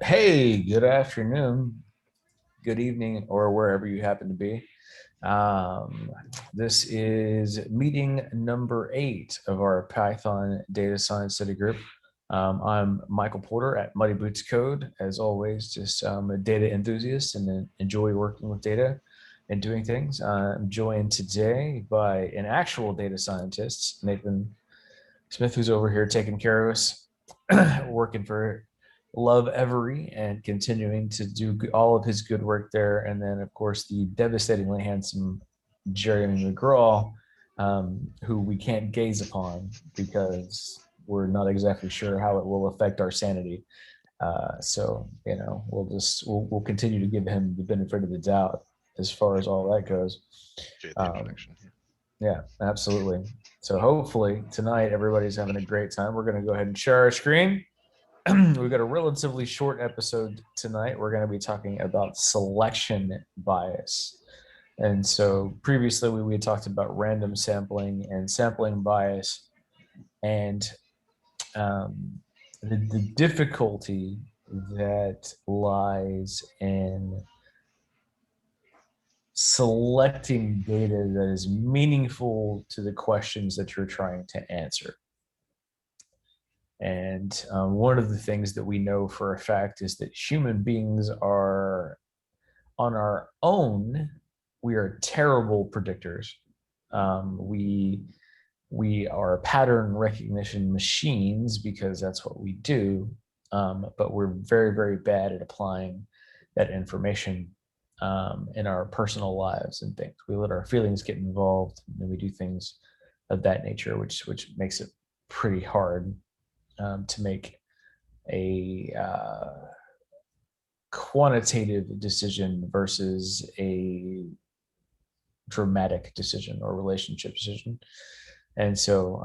Hey, good afternoon, good evening, or wherever you happen to be. Um, this is meeting number 8 of our Python Data Science Study Group. I'm Michael Porter at Muddy Boots Code. As always, just a data enthusiast and enjoy working with data and doing things. I'm joined today by an actual data scientist, Nathan Smith, who's over here taking care of us, working for Love Every and continuing to do all of his good work there. And then, of course, the devastatingly handsome Jeremy McGraw, who we can't gaze upon because we're not exactly sure how it will affect our sanity. So we'll continue to give him the benefit of the doubt as far as all that goes. Appreciate the Um, introduction. Yeah. yeah, absolutely. So hopefully tonight everybody's having a great time. We're going to go ahead and share our screen. We've got a relatively short episode tonight. We're going to be talking about selection bias. And so previously we had talked about random sampling and sampling bias and um, the difficulty that lies in selecting data that is meaningful to the questions that you're trying to answer. And one of the things that we know for a fact is that human beings are, on our own, we are terrible predictors. We are pattern recognition machines because that's what we do, but we're very, very bad at applying that information in our personal lives and things. We let our feelings get involved, and we do things of that nature, which makes it pretty hard to make a quantitative decision versus a dramatic decision or relationship decision. And so,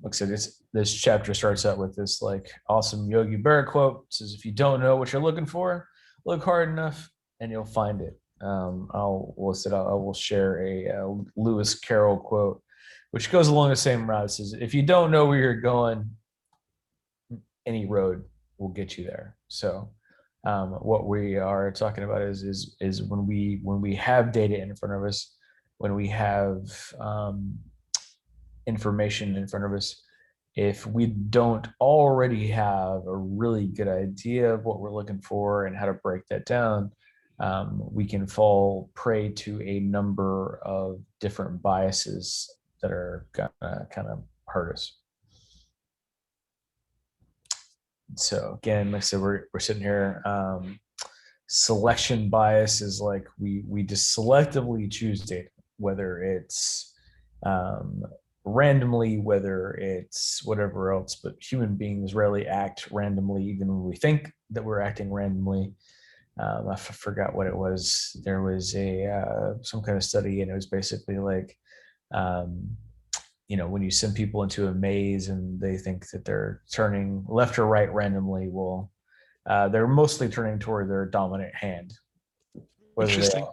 like I said, this chapter starts out with this like awesome Yogi Berra quote. It says, "If you don't know what you're looking for, look hard enough, and you'll find it." I'll list it. I will share a Lewis Carroll quote, which goes along the same route. It says, "If you don't know where you're going, any road will get you there." So what we are talking about is when we have data in front of us, when we have information in front of us, if we don't already have a really good idea of what we're looking for and how to break that down, we can fall prey to a number of different biases that are gonna kind of hurt us. So again, like I said, we're sitting here. Selection bias is like we just selectively choose data, whether it's um, randomly, whether it's whatever else. But human beings rarely act randomly, even when we think that we're acting randomly. I forgot what it was. There was a some kind of study, and it was basically like um, when you send people into a maze and they think that they're turning left or right randomly, well, they're mostly turning toward their dominant hand, whether they Interesting.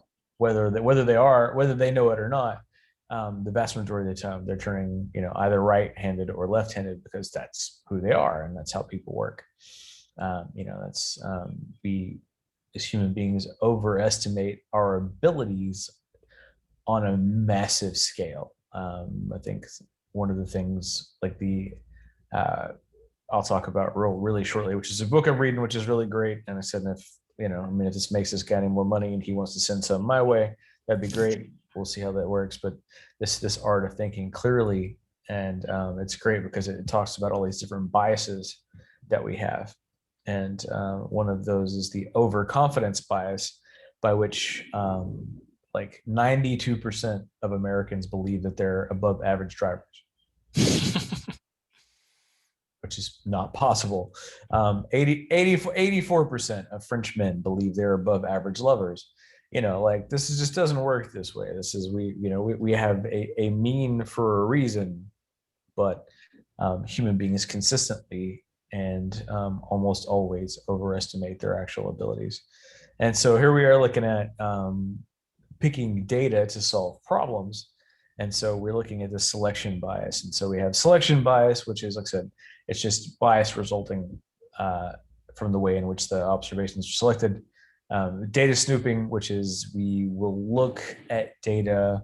are, whether they know it or not. The vast majority of the time, they're turning, either right-handed or left-handed because that's who they are and that's how people work. That's we as human beings overestimate our abilities on a massive scale. I think one of the things like the uh, I'll talk about really shortly, which is a book I'm reading, which is really great. And I said, if this makes this guy any more money and he wants to send some my way, that'd be great. We'll see how that works. But this art of thinking clearly, and it's great because it talks about all these different biases that we have. And one of those is the overconfidence bias, by which like 92% of Americans believe that they're above average drivers, which is not possible. 84% of French men believe they're above average lovers. Like this just doesn't work this way. This is we have a mean for a reason, but human beings consistently and almost always overestimate their actual abilities. And so here we are looking at picking data to solve problems. And so we're looking at the selection bias. And so we have selection bias, which is, like I said, it's just bias resulting from the way in which the observations are selected. Data snooping, which is we will look at data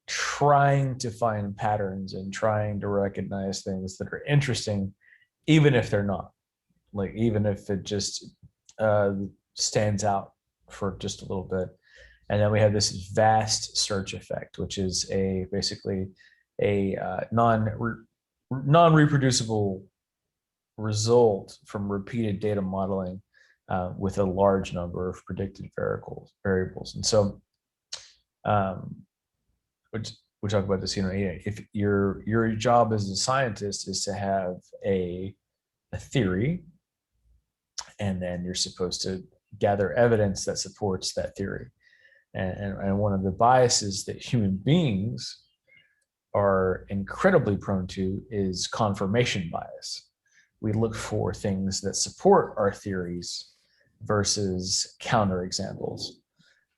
trying to find patterns and trying to recognize things that are interesting, even if they're not. Like even if it just stands out for just a little bit. And then we have this vast search effect, which is basically a non-reproducible result from repeated data modeling with a large number of predicted variables. And so, we talk about this, if your job as a scientist is to have a theory, and then you're supposed to gather evidence that supports that theory. And one of the biases that human beings are incredibly prone to is confirmation bias. We look for things that support our theories versus counterexamples.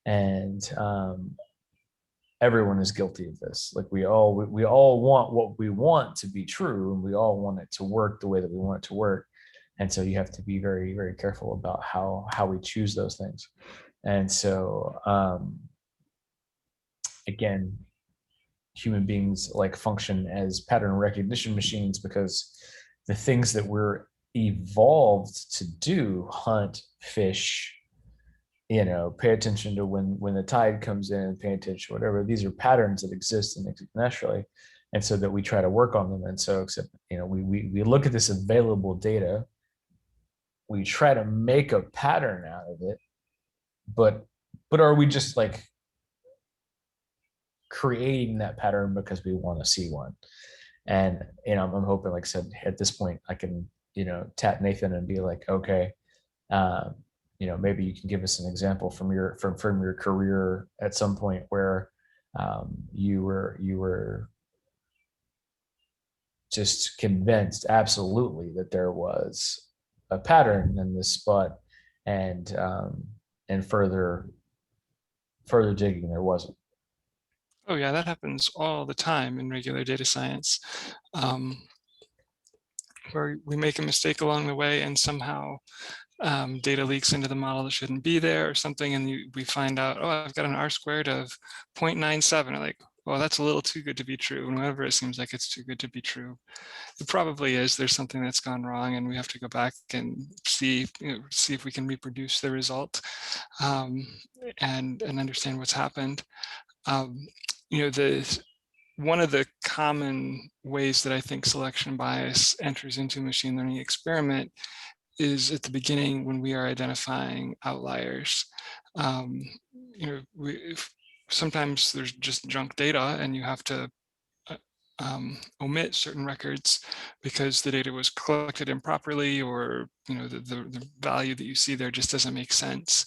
And everyone is guilty of this. Like we all want what we want to be true, and we all want it to work the way that we want it to work. And so you have to be very, very careful about how we choose those things. And so, again, human beings like function as pattern recognition machines because the things that we're evolved to do, hunt, fish, pay attention to when the tide comes in, pay attention, whatever, these are patterns that exist and exist naturally. And so that we try to work on them. And so, except, we look at this available data, we try to make a pattern out of it, but are we just like creating that pattern because we want to see one? And I'm hoping, like I said, at this point I can tap Nathan and be like, okay, maybe you can give us an example from your career at some point where you were just convinced absolutely that there was a pattern in this spot, and further digging there wasn't. Oh yeah, that happens all the time in regular data science, where we make a mistake along the way and somehow data leaks into the model that shouldn't be there or something, and we find out, oh, I've got an R-squared of 0.97. Like, well, that's a little too good to be true. And whenever it seems like it's too good to be true, it probably is. There's something that's gone wrong, and we have to go back and see if we can reproduce the result, and understand what's happened. One of the common ways that I think selection bias enters into a machine learning experiment is at the beginning when we are identifying outliers. Sometimes there's just junk data and you have to omit certain records because the data was collected improperly, or the value that you see there just doesn't make sense.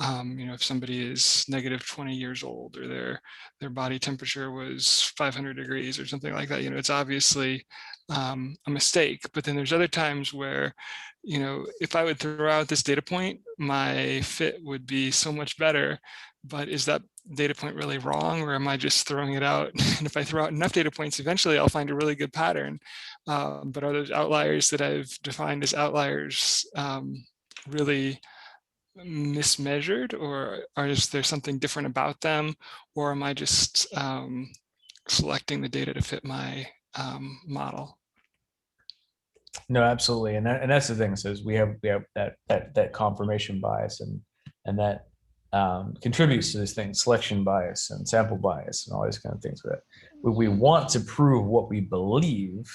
If somebody is negative 20 years old, or their body temperature was 500 degrees or something like that, it's obviously a mistake. But then there's other times where, if I would throw out this data point, my fit would be so much better. But is that data point really wrong, or am I just throwing it out? And if I throw out enough data points, eventually I'll find a really good pattern. But are those outliers that I've defined as outliers really mismeasured, or is there something different about them, or am I just selecting the data to fit my model? No, absolutely, and that's the thing. So we have that confirmation bias, and that contributes to this thing, selection bias and sample bias and all these kind of things. That we want to prove what we believe,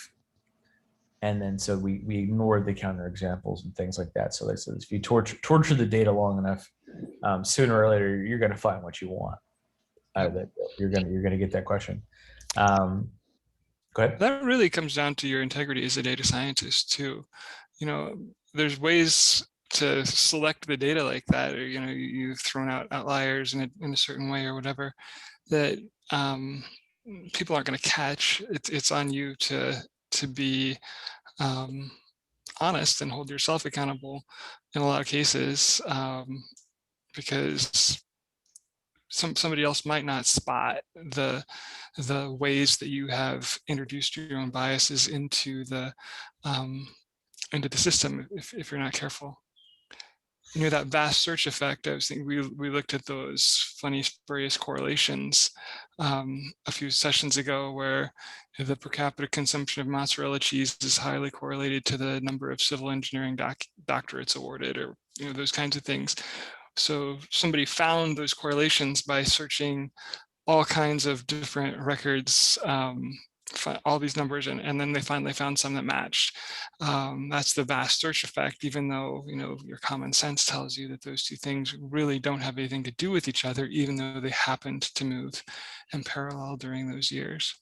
and then so we ignore the counterexamples and things like that. So if you torture the data long enough, sooner or later you're going to find what you want out of it. You're gonna get that question. Go ahead. That really comes down to your integrity as a data scientist too. There's ways to select the data like that, or you've thrown out outliers in a certain way or whatever that people aren't going to catch. It's on you to be honest and hold yourself accountable in a lot of cases, because somebody else might not spot the ways that you have introduced your own biases into the system if you're not careful. that vast search effect, I was thinking we looked at those funny spurious correlations a few sessions ago, where the per capita consumption of mozzarella cheese is highly correlated to the number of civil engineering doctorates awarded, or those kinds of things. So somebody found those correlations by searching all kinds of different records, all these numbers, and then they finally found some that matched. That's the vast search effect, even though your common sense tells you that those two things really don't have anything to do with each other, even though they happened to move in parallel during those years.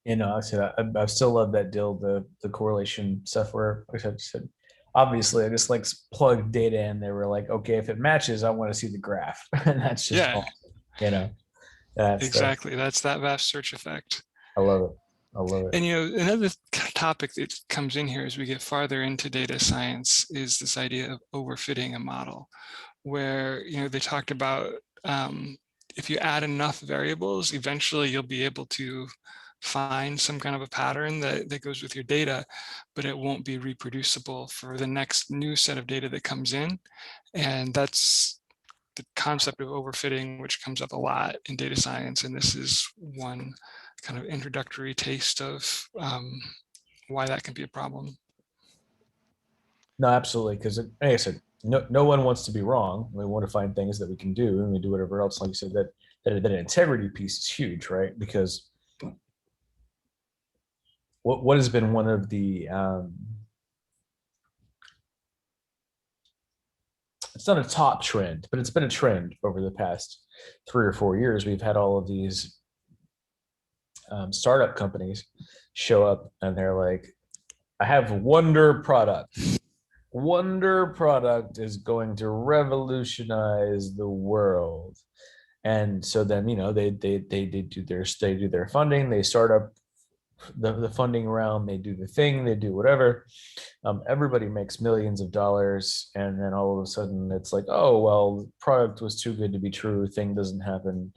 I said I still love that deal, the correlation stuff where like I said, obviously I just like plug data in. They were like, okay, if it matches, I want to see the graph, and that's just Yeah, awesome. That's exactly. That's that vast search effect. I love it. I love it. And another topic that comes in here as we get farther into data science is this idea of overfitting a model, where they talked about if you add enough variables, eventually you'll be able to find some kind of a pattern that goes with your data, but it won't be reproducible for the next new set of data that comes in. And that's the concept of overfitting, which comes up a lot in data science. And this is one kind of introductory taste of why that can be a problem. No, absolutely. Because like I said, no one wants to be wrong. We want to find things that we can do, and we do whatever else. Like you said, that integrity piece is huge, right? Because what has been one of the it's not a top trend, but it's been a trend over the past 3 or 4 years. We've had all of these startup companies show up, and they're like, "I have wonder product. Wonder product is going to revolutionize the world." And so then they do their funding, they start up the funding round, they do the thing, they do whatever. Everybody makes millions of dollars, and then all of a sudden it's like, oh well, the product was too good to be true, thing doesn't happen.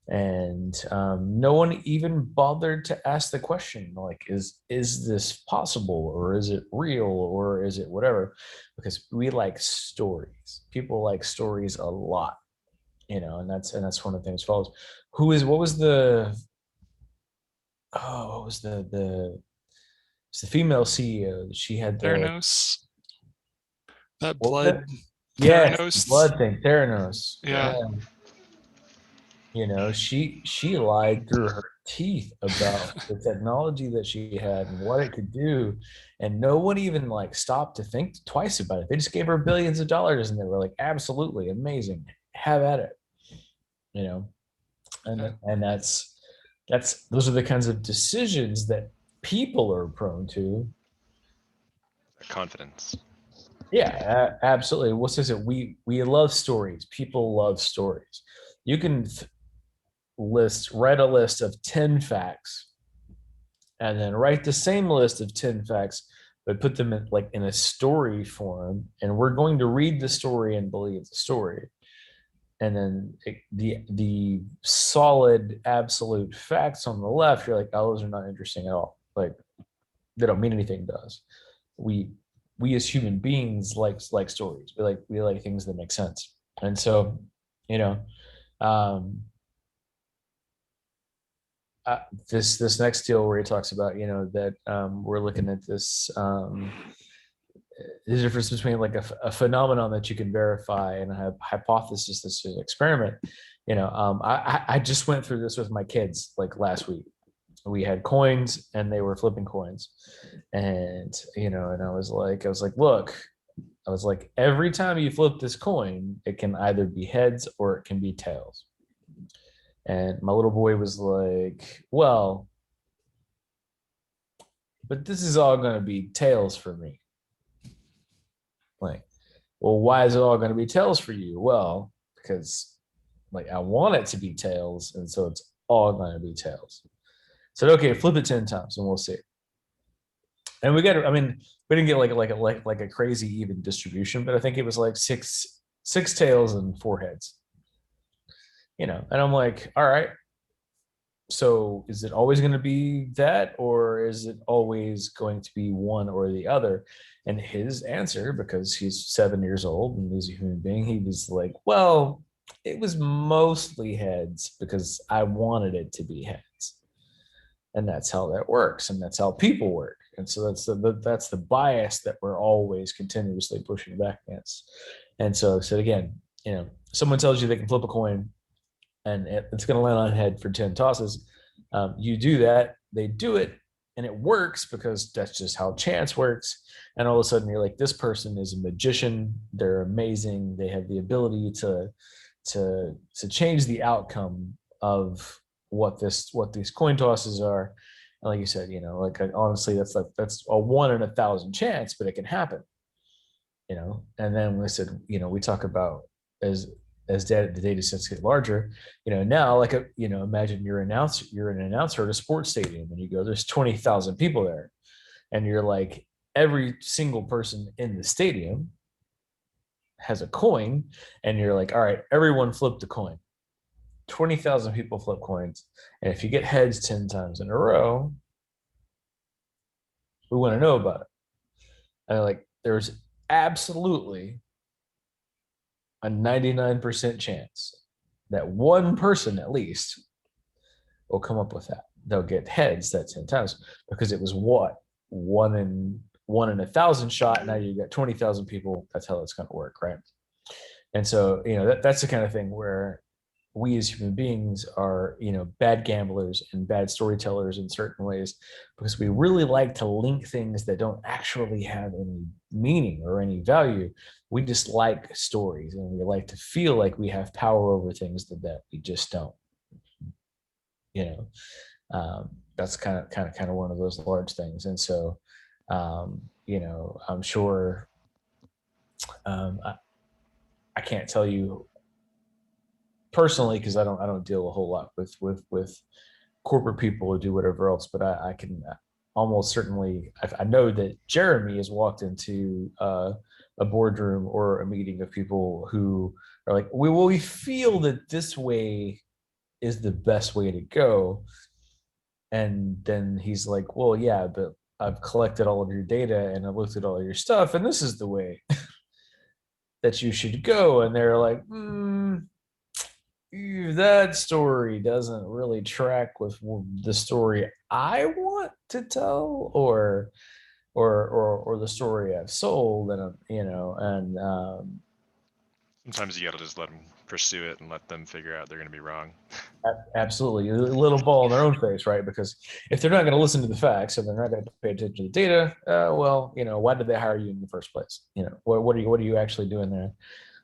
And no one even bothered to ask the question, like, is this possible, or is it real, or is it whatever? Because we like stories. People like stories a lot, and that's one of the things follows. What was the what was the it's the female CEO. She had the Theranos, that what was blood, it? Yes, Theranos. blood thing, Theranos. Yeah. Yeah. She lied through her teeth about the technology that she had and what it could do, and no one even like stopped to think twice about it. They just gave her billions of dollars, and they were like, absolutely amazing, have at it. You know, and that's those are the kinds of decisions that people are prone to. Confidence. Yeah, absolutely. What is it? We love stories. People love stories. You can write a list of 10 facts, and then write the same list of 10 facts, but put them in a story form, and we're going to read the story and believe the story. And then the solid absolute facts on the left, you're like, oh, those are not interesting at all. Like, they don't mean anything to us. We as human beings like stories. We like things that make sense. And so, you know, um, this next deal where he talks about that we're looking at this the difference between like a phenomenon that you can verify and a hypothesis that's an experiment. I just went through this with my kids like last week. We had coins and they were flipping coins, and and I was like, look, I was like, every time you flip this coin, it can either be heads or it can be tails. And my little boy was like, well, but this is all going to be tails for me. Like, well, why is it all going to be tails for you? Well, because like I want it to be tails, and so it's all going to be tails. So okay, flip it 10 times and we'll see. And we got, I mean, we didn't get like a crazy even distribution, but I think it was like six tails and four heads. And I'm like, all right. So is it always going to be that, or is it always going to be one or the other? And his answer, because he's 7 years old and he's a human being, he was like, well, it was mostly heads because I wanted it to be heads. And that's how that works. And that's how people work. And so that's the bias that we're always continuously pushing back against. And so again, someone tells you they can flip a coin and it's going to land on head for 10 tosses. You do that, they do it, and it works because that's just how chance works. And all of a sudden, you're like, this person is a magician. They're amazing. They have the ability to change the outcome of what these coin tosses are. And like you said, like honestly, that's a 1 in 1,000 chance, but it can happen. And then we said, we talk about as the data sets get larger, now like imagine you're an announcer at a sports stadium and you go, there's 20,000 people there, and you're like, every single person in the stadium has a coin, and you're like, all right, everyone flip the coin. 20,000 people flip coins, and if you get heads 10 times in a row, we want to know about it. And like, there's absolutely a 99% chance that one person at least will come up with that. They'll get heads that 10 times because it was what? 1 in 1,000 shot. Now you got 20,000 people. That's how it's going to work, right? And so, that's the kind of thing where we as human beings are, bad gamblers and bad storytellers in certain ways, because we really like to link things that don't actually have any meaning or any value. We just like stories, and we like to feel like we have power over things that we just don't. You know, that's kind of one of those large things. And so, I'm sure, I can't tell you personally because I don't deal a whole lot with corporate people or do whatever else, but I can almost certainly, I know that Jeremy has walked into a boardroom or a meeting of people who are like, we feel that this way is the best way to go. And then he's like, well, yeah, but I've collected all of your data and I've looked at all of your stuff, and this is the way that you should go. And they're like, that story doesn't really track with the story I want to tell, or the story I've sold, and Sometimes you got to just let them pursue it and let them figure out they're going to be wrong. absolutely, a little ball in their own face, right? Because if they're not going to listen to the facts and they're not going to pay attention to the data, well, why did they hire you in the first place? What are you actually doing there?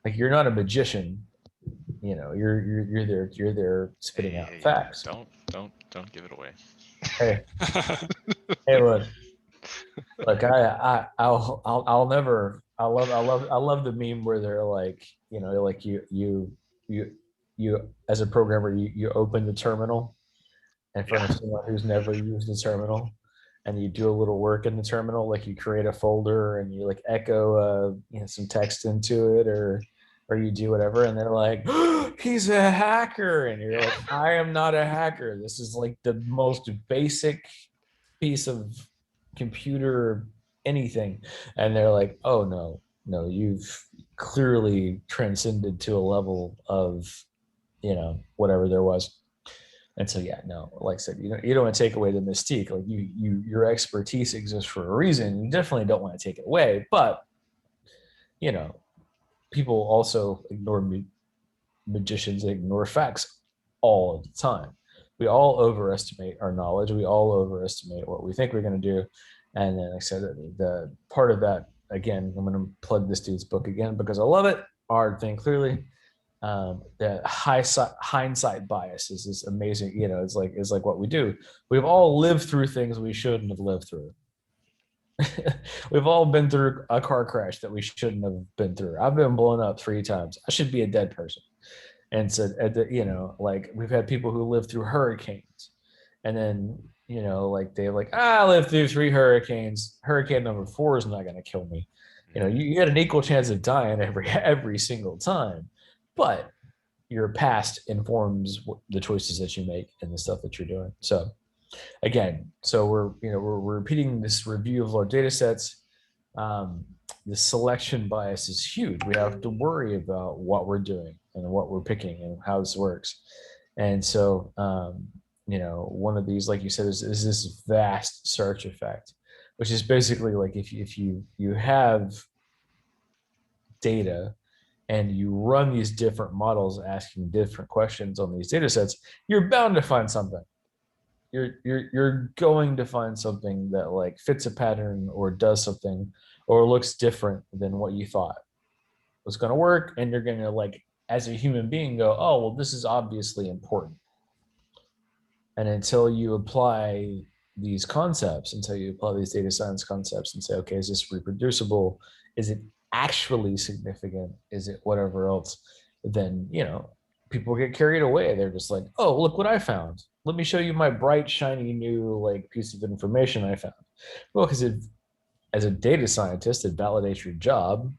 Like, you're not a magician. You're there spitting out facts. Don't give it away. Hey, hey, look, I'll never. I love the meme where they're like, like you as a programmer, you open the terminal in front of someone who's never used the terminal, and you do a little work in the terminal, like you create a folder and you like echo some text into it, or you do whatever, and they're like, oh, he's a hacker, and you're like, I am not a hacker. This is like the most basic piece of computer anything. And they're like, oh, no, you've clearly transcended to a level of whatever there was. And so, yeah, no, like I said, you don't want to take away the mystique. Like, your expertise exists for a reason. You definitely don't want to take it away, but people also ignore magicians, ignore facts all of the time. We all overestimate our knowledge. We all overestimate what we think we're going to do. And then, like I said, the part of that, again, I'm going to plug this dude's book again because I love it. Hard Think Clearly. The hindsight bias is this amazing. It's like what we do. We've all lived through things we shouldn't have lived through. We've all been through a car crash that we shouldn't have been through. I've been blown up 3 times. I should be a dead person. And so, like, we've had people who lived through hurricanes, and then, like, they're like, I lived through 3 hurricanes. Hurricane number 4 is not going to kill me. You had an equal chance of dying every single time. But your past informs the choices that you make and the stuff that you're doing. So again, so we're repeating this review of our data sets. The selection bias is huge. We have to worry about what we're doing and what we're picking and how this works. And so, one of these, like you said, is this vast search effect, which is basically like if you have data and you run these different models asking different questions on these data sets, you're bound to find something. You're going to find something that like fits a pattern or does something or looks different than what you thought was going to work, and you're going to, like, as a human being, go, oh well, this is obviously important. And until you apply these concepts, until you apply these data science concepts and say, okay, is this reproducible, is it actually significant, is it whatever else, then people get carried away. They're just like, oh, look what I found, let me show you my bright shiny new like piece of information I found. Well, because as a data scientist, it validates your job.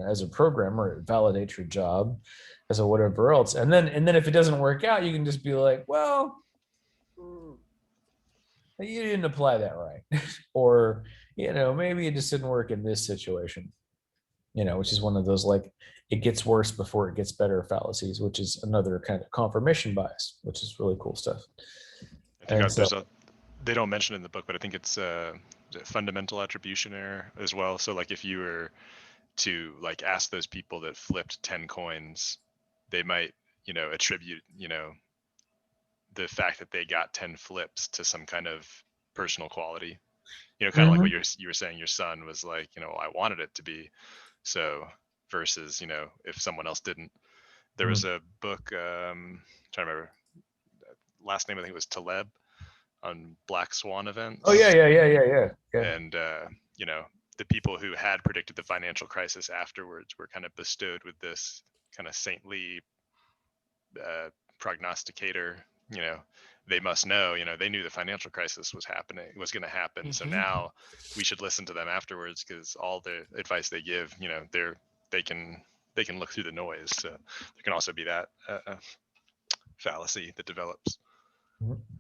As a programmer, it validates your job. As a whatever else, and then if it doesn't work out, you can just be like, well, you didn't apply that right. Or maybe it just didn't work in this situation, which is one of those, like, it gets worse before it gets better fallacies, which is another kind of confirmation bias, which is really cool stuff. I think they don't mention it in the book, but I think it's a fundamental attribution error as well. So like if you were to like ask those people that flipped 10 coins, they might attribute the fact that they got 10 flips to some kind of personal quality, kind of like what you were saying, your son was like, I wanted it to be so, versus if someone else didn't. There was a book, trying to remember last name, I think it was Taleb, on black swan events. Oh yeah. And the people who had predicted the financial crisis afterwards were kind of bestowed with this kind of saintly prognosticator. They must know, they knew the financial crisis was going to happen. So now we should listen to them afterwards, because all the advice they give, they can look through the noise. So there can also be that fallacy that develops.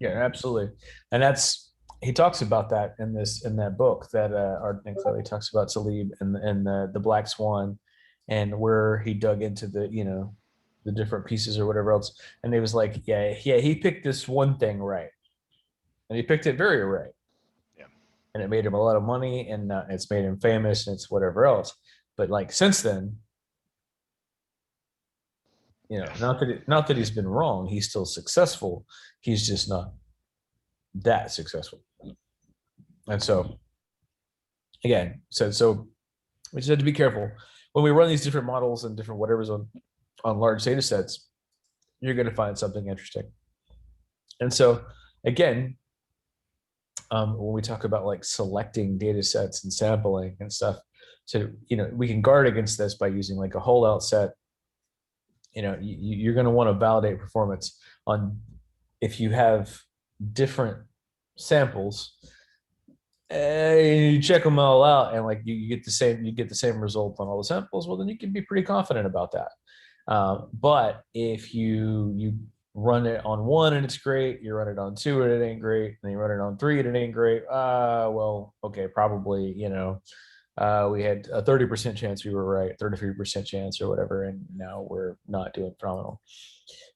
Yeah, absolutely. And he talks about that in that book that Art Nick talks about Taleb and the Black Swan, and where he dug into the different pieces or whatever else. And he was like, yeah, he picked this one thing right, and he picked it very right. Yeah. And it made him a lot of money, and it's made him famous, and it's whatever else. But like since then, not that he's been wrong, he's still successful. He's just not that successful. And so again, so we just have to be careful when we run these different models and different whatever's on large data sets. You're going to find something interesting. And so again, when we talk about like selecting data sets and sampling and stuff, so we can guard against this by using like a holdout set. You're going to want to validate performance on, if you have different samples, you check them all out, and like you get the same result on all the samples, well, then you can be pretty confident about that. But if you run it on one and it's great, you run it on two and it ain't great, and then you run it on three and it ain't great, well, okay, probably we had a 30% chance we were right, 33% chance or whatever, and now we're not doing phenomenal.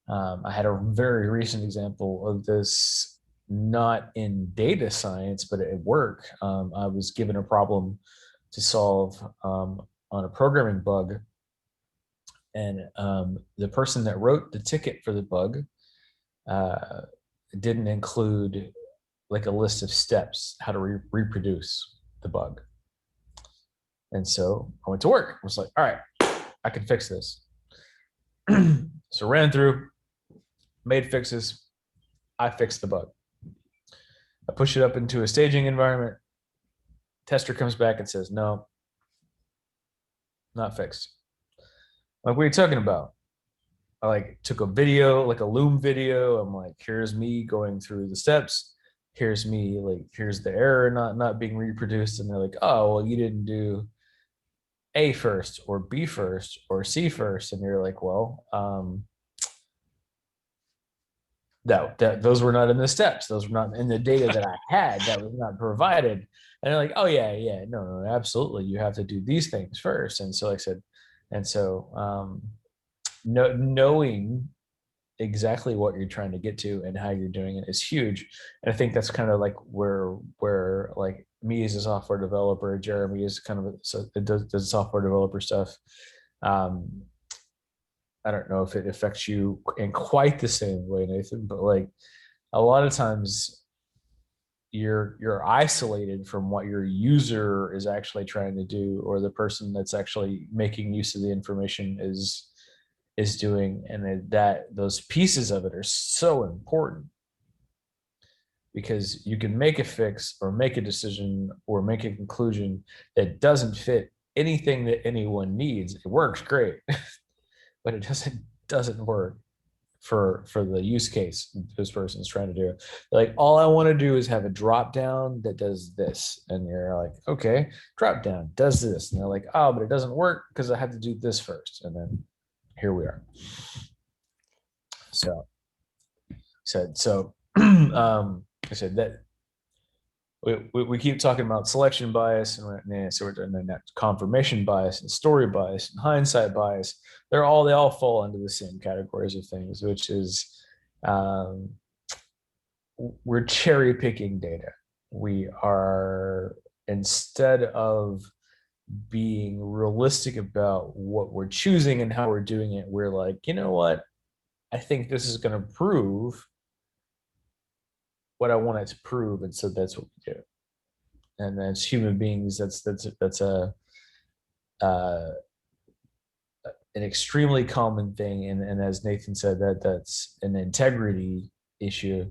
I had a very recent example of this, not in data science, but at work. I was given a problem to solve on a programming bug, and the person that wrote the ticket for the bug didn't include like a list of steps how to reproduce the bug. And so I went to work. I was like, all right, I can fix this. So ran through, made fixes. I fixed the bug. I push it up into a staging environment. Tester comes back and says, no, not fixed. Like, what are you talking about? I like took a video, like a Loom video. I'm like, here's me going through the steps. Here's me, like, here's the error not being reproduced. And they're like, oh, well, you didn't do A first or B first or C first. And you're like, well, that those were not in the steps. Those were not in the data that I had. That was not provided. And they're like, oh yeah, no, absolutely. You have to do these things first. And so like I said, and so knowing exactly what you're trying to get to and how you're doing it is huge. And I think that's kind of like where like me as a software developer, Jeremy is kind of does software developer stuff. I don't know if it affects you in quite the same way, Nathan, but like a lot of times you're isolated from what your user is actually trying to do, or the person that's actually making use of the information is doing, and that those pieces of it are so important, because you can make a fix or make a decision or make a conclusion that doesn't fit anything that anyone needs. It works great, but it doesn't work for the use case this person's trying to do. Like, all I want to do is have a drop down that does this, and you're like, okay, drop down does this, and they're like, oh, but it doesn't work because I have to do this first. And then here we are. So I said that we keep talking about selection bias, and so we're doing that confirmation bias and story bias and hindsight bias. They all fall into the same categories of things, which is we're cherry picking data. We are, instead of being realistic about what we're choosing and how we're doing it, we're like, you know what? I think this is going to prove what I want it to prove, and so that's what we do. And as human beings, that's an extremely common thing. And as Nathan said, that's an integrity issue.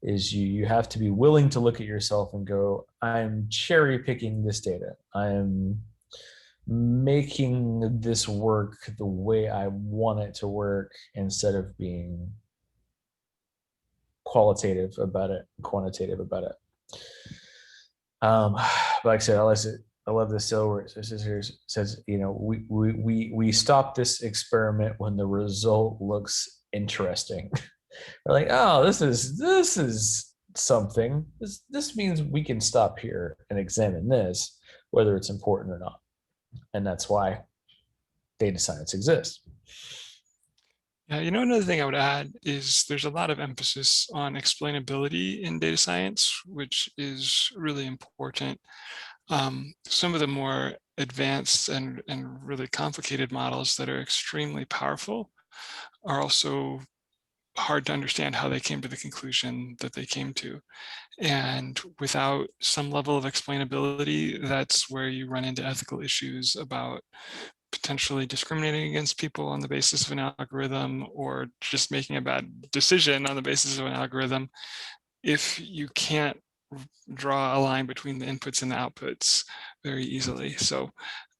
Is you have to be willing to look at yourself and go, I'm cherry picking this data. I'm making this work the way I want it to work, instead of being qualitative about it, quantitative about it. But like I said, I love this still where it says, you know, we stop this experiment when the result looks interesting. We're like, oh, this is something. This means we can stop here and examine this, whether it's important or not. And that's why data science exists. Yeah, you know, another thing I would add is there's a lot of emphasis on explainability in data science, which is really important. Some of the more advanced and really complicated models that are extremely powerful are also hard to understand how they came to the conclusion that they came to. And without some level of explainability, that's where you run into ethical issues about potentially discriminating against people on the basis of an algorithm, or just making a bad decision on the basis of an algorithm, if you can't draw a line between the inputs and the outputs very easily. So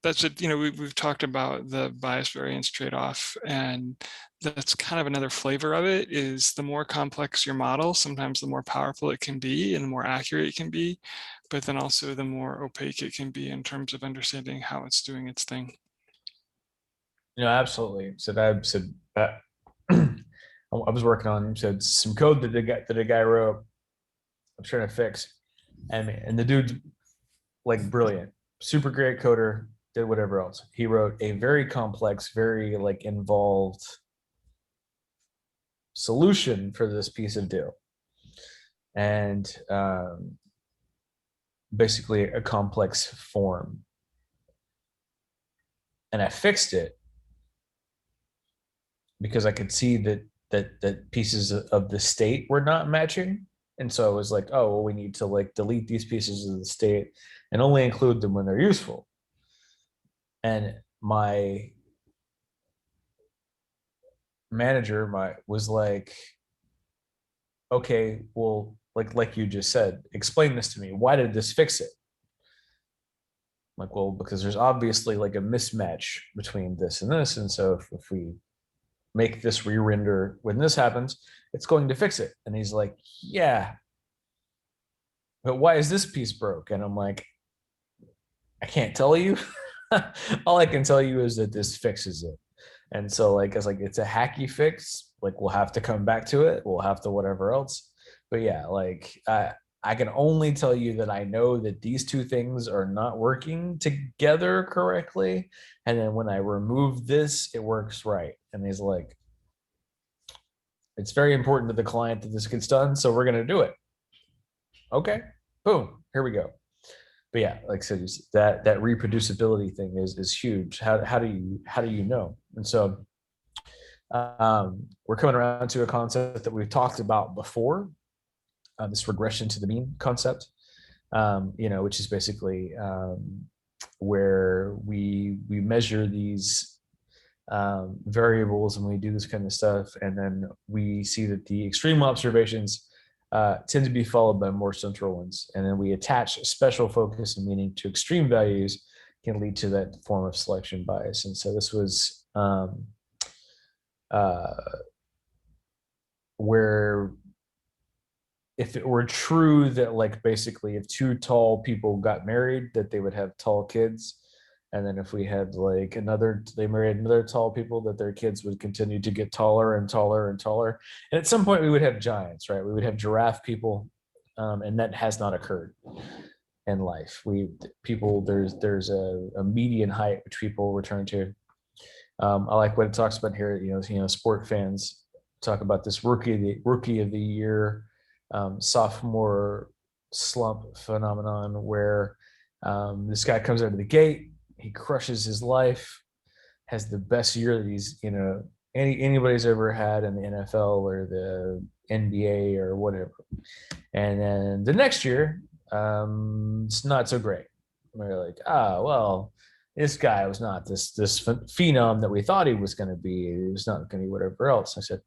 that's it. You know, we've talked about the bias variance trade-off, and that's kind of another flavor of it. Is the more complex your model, sometimes the more powerful it can be and the more accurate it can be, but then also the more opaque it can be in terms of understanding how it's doing its thing. You know, absolutely. So that said, I was working on some code that the guy wrote. I'm trying to fix, and the dude's like brilliant, super great coder, did whatever else. He wrote a very complex, very like involved solution for this piece of deal, and basically a complex form. And I fixed it because I could see that pieces of the state were not matching. And so I was like, oh, well, we need to like delete these pieces of the state and only include them when they're useful. And my manager was like, okay, well, like you just said, explain this to me. Why did this fix it? I'm like, well, because there's obviously like a mismatch between this and this. And so if we make this re-render when this happens, it's going to fix it. And he's like, yeah, but why is this piece broke? And I'm like, I can't tell you. All I can tell you is that this fixes it. And so like, I was like, it's a hacky fix, like we'll have to come back to it. We'll have to whatever else. But yeah, like I can only tell you that I know that these two things are not working together correctly. And then when I remove this, it works right. And he's like, it's very important to the client that this gets done, so we're gonna do it. Okay, boom, here we go. But yeah, like I said, that reproducibility thing is huge. How do you know? And so we're coming around to a concept that we've talked about before, this regression to the mean concept, which is basically where we measure these variables and we do this kind of stuff, and then we see that the extreme observations tend to be followed by more central ones, and then we attach special focus and meaning to extreme values can lead to that form of selection bias. And so this was where if it were true that like basically if two tall people got married that they would have tall kids, and then if we had like they married another tall people, that their kids would continue to get taller and taller and taller, and at some point we would have giants, right? We would have giraffe people, and that has not occurred in life. There's a median height which people return to. I like what it talks about here. Sport fans talk about this rookie of the year, sophomore slump phenomenon, where this guy comes out of the gate, he crushes his life, has the best year that he's anybody's ever had in the NFL or the NBA or whatever, and then the next year it's not so great. We're like, well, this guy was not this phenom that we thought he was going to be. He was not going to be whatever else. I said,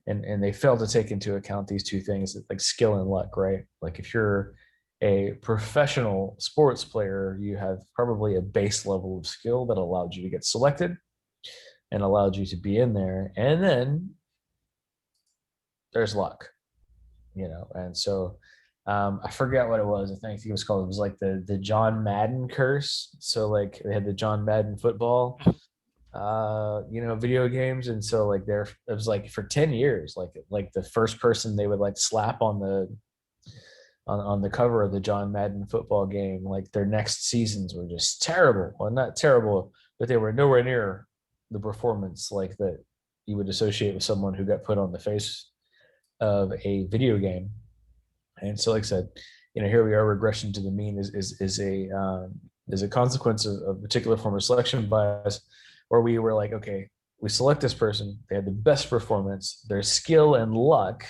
and they fail to take into account these two things, like skill and luck, right? Like if you're a professional sports player, you have probably a base level of skill that allowed you to get selected and allowed you to be in there. And then there's luck, and so I forget what it was. I think it was called, it was like the John Madden curse. So like they had the John Madden football, video games. And so like it was like for 10 years, like the first person they would like slap on the cover of the John Madden football game, like their next seasons were just terrible. Well, not terrible, but they were nowhere near the performance like that you would associate with someone who got put on the face of a video game. And so, like I said, here we are. Regression to the mean is a consequence of a particular form of selection bias, where we were like, okay, we select this person, they had the best performance, their skill and luck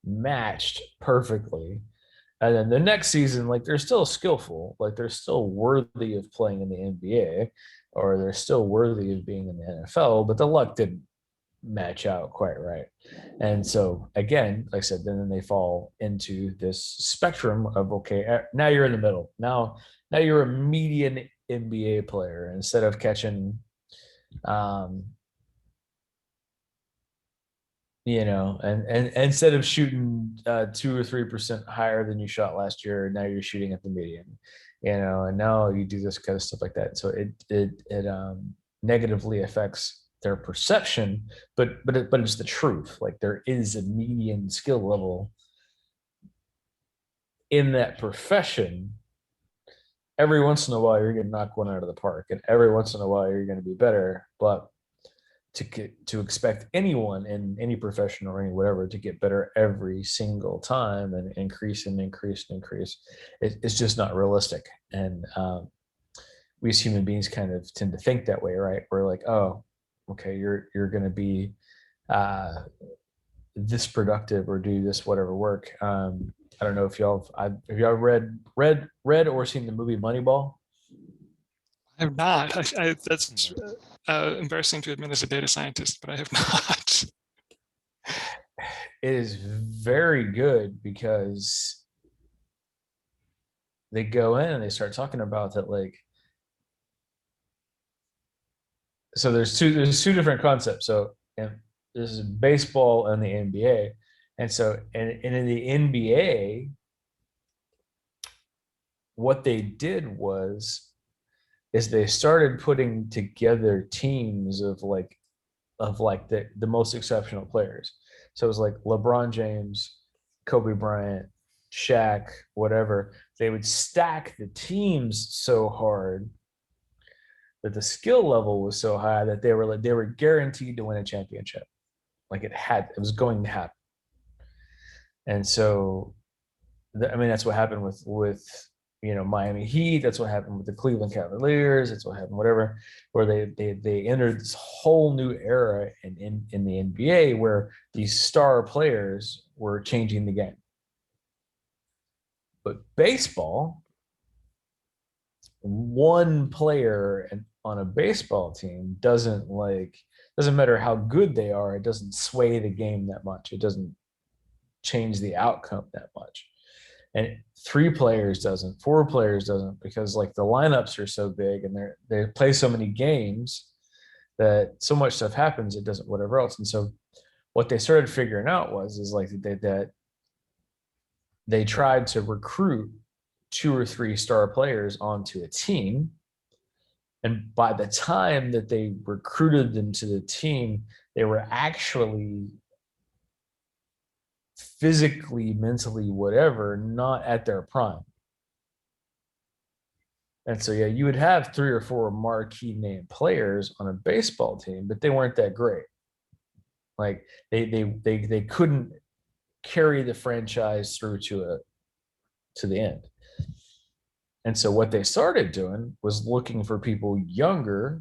matched perfectly, and then the next season, like they're still skillful, like they're still worthy of playing in the NBA, or they're still worthy of being in the NFL, but the luck didn't match out quite right. And so again, like I said, then they fall into this spectrum of, okay, now you're in the middle. Now you're a median NBA player. Instead of catching and instead of shooting 2 or 3% higher than you shot last year, now you're shooting at the median, and now you do this kind of stuff like that. So it negatively affects their perception, but it's the truth. Like there is a median skill level in that profession. Every once in a while, you're going to knock one out of the park, and every once in a while, you're going to be better. But to expect anyone in any profession or any whatever to get better every single time and increase it's just not realistic. And we as human beings kind of tend to think that way, right? We're like, oh, okay, you're going to be this productive or do this whatever work. I don't know if have y'all read or seen the movie Moneyball? I have not. That's embarrassing to admit as a data scientist, but I have not. It is very good because they go in and they start talking about that, like, so there's two different concepts. So and this is baseball and the NBA. And so and in the NBA, what they did is they started putting together teams of like of like the most exceptional players. So it was like LeBron James, Kobe Bryant, Shaq, whatever. They would stack the teams so hard that the skill level was so high that they were guaranteed to win a championship. Like it was going to happen. And so, I mean, that's what happened with Miami Heat. That's what happened with the Cleveland Cavaliers. That's what happened, whatever, where they entered this whole new era in the NBA where these star players were changing the game. But baseball, one player on a baseball team doesn't matter how good they are. It doesn't sway the game that much. It doesn't change the outcome that much. And 3 players doesn't, 4 players doesn't, because like the lineups are so big and they play so many games that so much stuff happens. It doesn't whatever else. And so what they started figuring out is like that they tried to recruit 2 or 3 star players onto a team. And by the time that they recruited them to the team, they were actually physically, mentally, whatever, not at their prime. And so, yeah, you would have 3 or 4 marquee name players on a baseball team, but they weren't that great. Like they couldn't carry the franchise through to the end. And so what they started doing was looking for people younger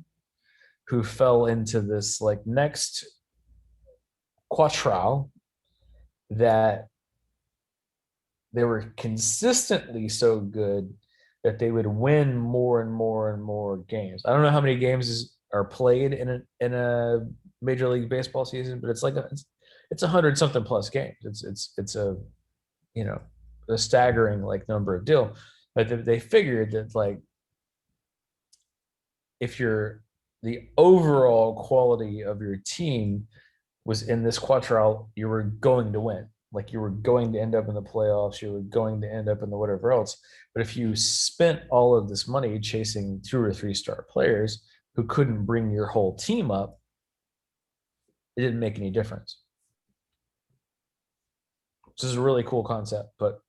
who fell into this like next quatrail that they were consistently so good that they would win more and more and more games. I don't know how many games are played in a Major League Baseball season, but it's like it's 100 something plus games. It's a a staggering like number of deal. But they figured that like if the overall quality of your team was in this quatrail, you were going to win. Like you were going to end up in the playoffs, you were going to end up in the whatever else. But if you spent all of this money chasing 2 or 3 star players who couldn't bring your whole team up, it didn't make any difference. This is a really cool concept, but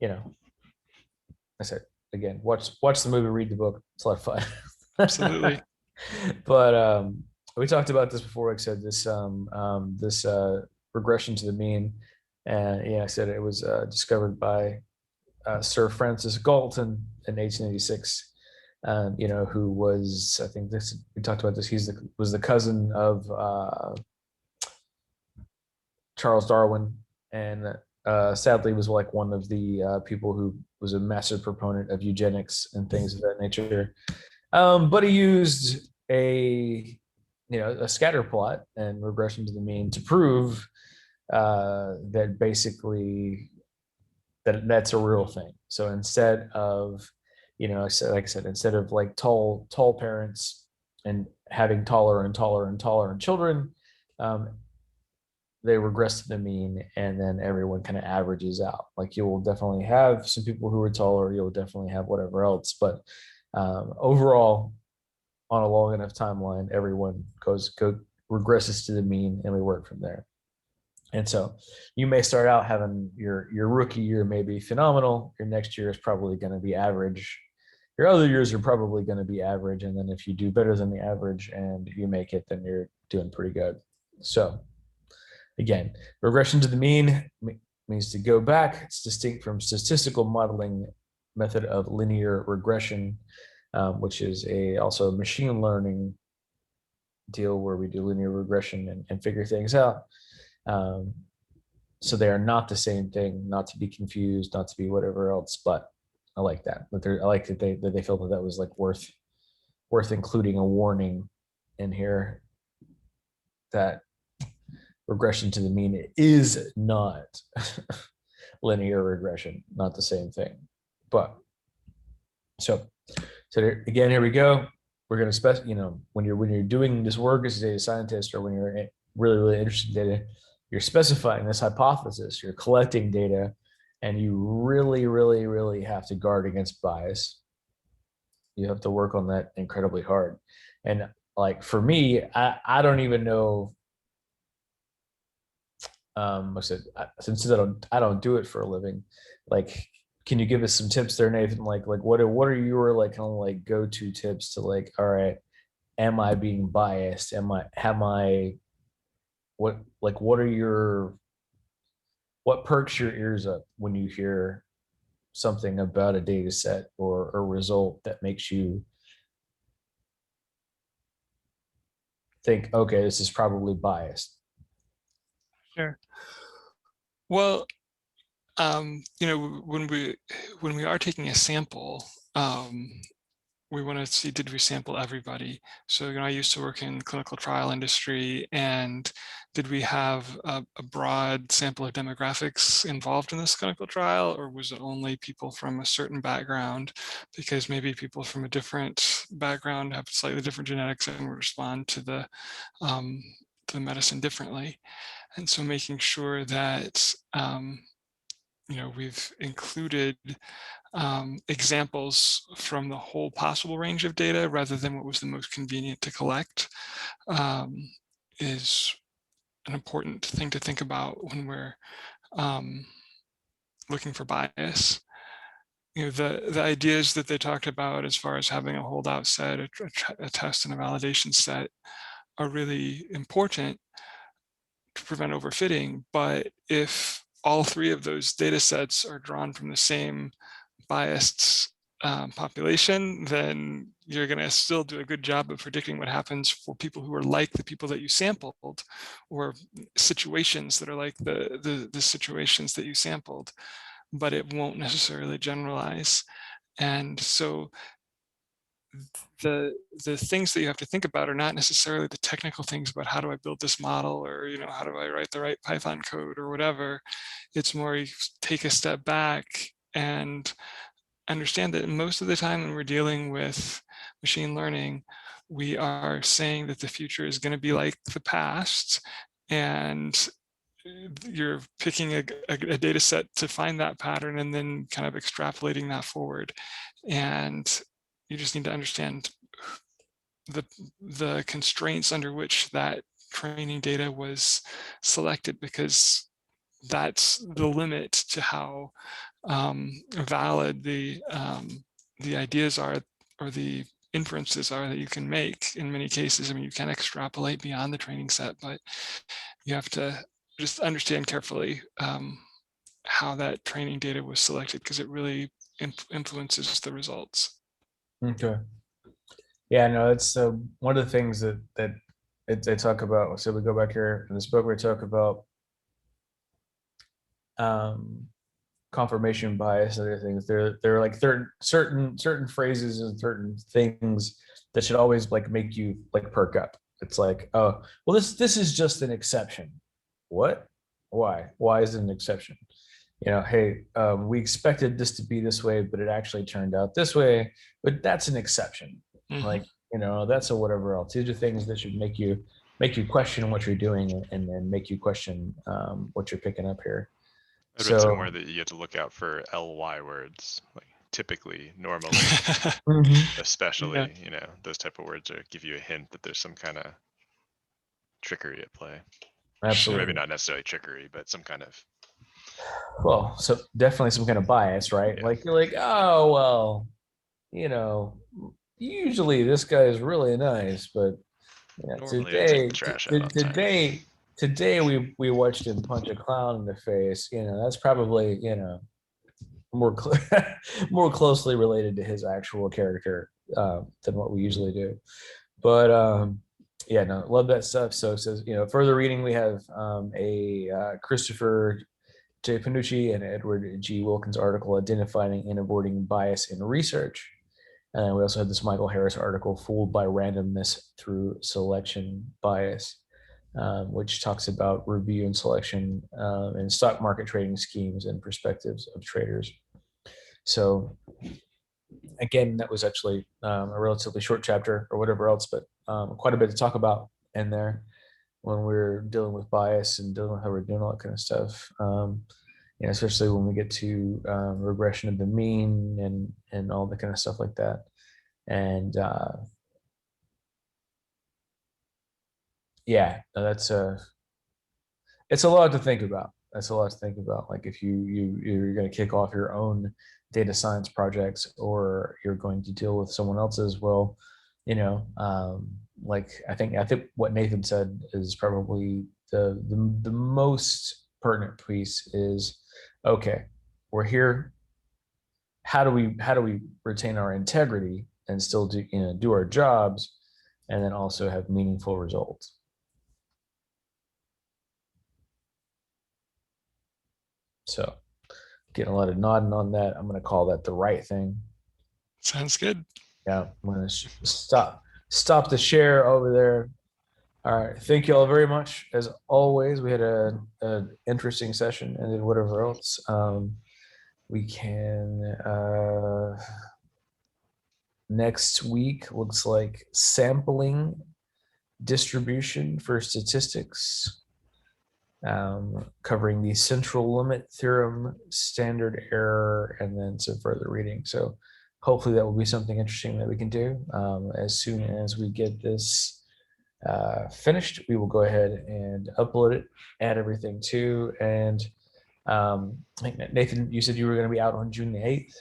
I said again, watch the movie, read the book. It's a lot of fun. Absolutely. But we talked about this before. Like I said, this regression to the mean, and I said it was discovered by Sir Francis Galton in 1886. Who was, I think we talked about this. Was the cousin of Charles Darwin, and sadly was like one of the people who was a massive proponent of eugenics and things of that nature. But he used a scatter plot and regression to the mean to prove that basically that's a real thing. So instead of, like I said, instead of like tall parents and having taller and taller and taller children, they regress to the mean, and then everyone kind of averages out. Like you will definitely have some people who are taller, you'll definitely have whatever else, but overall, on a long enough timeline, everyone regresses to the mean, and we work from there. And so you may start out having your rookie year may be phenomenal. Your next year is probably going to be average. Your other years are probably going to be average. And then if you do better than the average and you make it, then you're doing pretty good. So again, regression to the mean means to go back. It's distinct from statistical modeling method of linear regression, which is also a machine learning deal where we do linear regression and figure things out. So they are not the same thing, not to be confused, not to be whatever else, but I like that. But I like that they felt that was like worth including a warning in here that regression to the mean is not linear regression, not the same thing. But so there, again, here we go. We're going to when you're doing this work as a data scientist, or when you're really interested in data, you're specifying this hypothesis, you're collecting data, and you really have to guard against bias. You have to work on that incredibly hard. And like for me, I don't even know. I said, since I don't do it for a living, like, can you give us some tips there, Nathan? Like what are your like kind of like go-to tips to like, all right, am I being biased? Am I what are your what perks your ears up when you hear something about a data set or a result that makes you think, okay, this is probably biased? Sure. Well, you know, when we are taking a sample, we want to see, did we sample everybody? So, you know, I used to work in clinical trial industry, and did we have a broad sample of demographics involved in this clinical trial, or was it only people from a certain background? Because maybe people from a different background have slightly different genetics and respond to the medicine differently. And so making sure that, you know, we've included examples from the whole possible range of data rather than what was the most convenient to collect, um, is an important thing to think about when we're um, looking for bias. You know, the ideas that they talked about as far as having a holdout set, a test and a validation set are really important to prevent overfitting. But if all three of those data sets are drawn from the same biased population, then you're going to still do a good job of predicting what happens for people who are like the people that you sampled, or situations that are like the situations that you sampled, but it won't necessarily generalize. And so the things that you have to think about are not necessarily the technical things about how do I build this model, or, you know, how do I write the right Python code or whatever. It's more you take a step back and understand that most of the time when we're dealing with machine learning, we are saying that the future is going to be like the past, and you're picking a data set to find that pattern and then kind of extrapolating that forward. And you just need to understand the constraints under which that training data was selected, because that's the limit to how valid the ideas are, or the inferences are that you can make in many cases. I mean, you can extrapolate beyond the training set, but you have to just understand carefully how that training data was selected, because it really influences the results. Okay. Yeah, no, it's one of the things that they talk about. So we go back here in this book, we talk about um, confirmation bias and other things. They're like certain phrases and certain things that should always like make you like perk up. It's like, oh, well, this is just an exception. What? Why? Why is it an exception? You know, hey, we expected this to be this way, but it actually turned out this way. But that's an exception. Mm-hmm. Like, you know, that's a whatever else. These are things that should make you question what you're doing, and then make you question what you're picking up here. I read somewhere that you have to look out for ly words, like typically, normally, especially, Yeah. you know, those type of words are give you a hint that there's some kind of trickery at play. Absolutely. Or maybe not necessarily trickery, but some kind of, well, so definitely some kind of bias, right? yeah. Like you're like, oh well, you know, usually this guy is really nice, but yeah, Normally I take the trash out on time. today we watched him punch a clown in the face. You know, that's probably, you know, more more closely related to his actual character than what we usually do. But yeah, no, love that stuff. So it says, you know, further reading, we have a Christopher J. Panucci and Edward G. Wilkins article identifying and avoiding bias in research. And we also had this Michael Harris article, Fooled by Randomness Through Selection Bias, which talks about review and selection and stock market trading schemes and perspectives of traders. So again, that was actually a relatively short chapter or whatever else, but quite a bit to talk about in there when we're dealing with bias and dealing with how we're doing all that kind of stuff. You know, especially when we get to regression of the mean and all the kind of stuff like that. And yeah, that's it's a lot to think about. That's a lot to think about. Like if you're going to kick off your own data science projects, or you're going to deal with someone else's, well, like I think what Nathan said is probably the most pertinent piece is, okay, we're here. How do we retain our integrity and still do our jobs, and then also have meaningful results? So, getting a lot of nodding on that. I'm going to call that the right thing. Sounds good. Yeah, I'm going to stop the share over there. All right, thank you all very much. As always, we had an interesting session, and then whatever else. We can next week looks like sampling distribution for statistics, covering the central limit theorem, standard error, and then some further reading. So hopefully that will be something interesting that we can do. As soon as we get this finished, we will go ahead and upload it, add everything to, and Nathan, you said you were going to be out on June the 8th.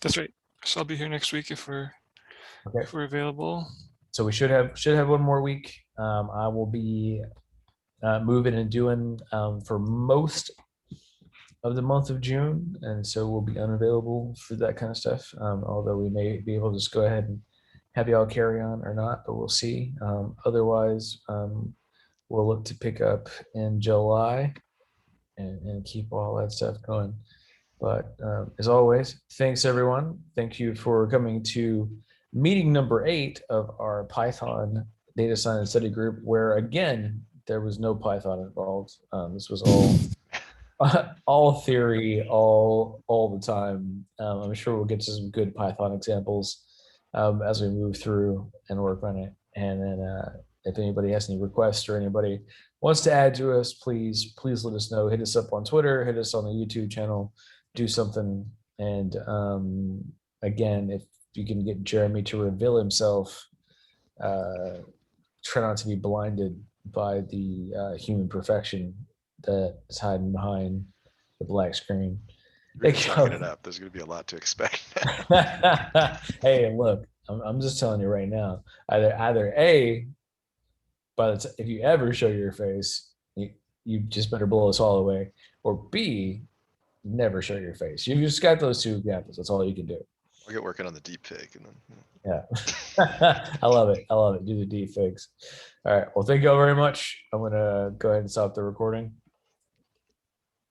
That's right. So I'll be here next week if we're available. So we should have one more week. I will be moving and doing for most of the month of June, and so we'll be unavailable for that kind of stuff. Although we may be able to just go ahead and have y'all carry on or not, but we'll see. Otherwise, we'll look to pick up in July and keep all that stuff going. But as always, thanks everyone. Thank you for coming to meeting number 8 of our Python data science study group, where again, there was no Python involved. This was all theory, all the time. I'm sure we'll get to some good Python examples as we move through and work on it. And then if anybody has any requests or anybody wants to add to us, please let us know. Hit us up on Twitter, hit us on the YouTube channel, do something. And again, if you can get Jeremy to reveal himself, try not to be blinded by the human perfection that is hiding behind the black screen. You're chalking it up. There's going to be a lot to expect. Hey, look, I'm just telling you right now. Either A, but if you ever show your face, you just better blow us all away, or B, never show your face. You just got those two examples. That's all you can do. I'll get working on the deep fake, and then yeah. I love it. Do the deep fakes. All right. Well, thank you all very much. I'm gonna go ahead and stop the recording.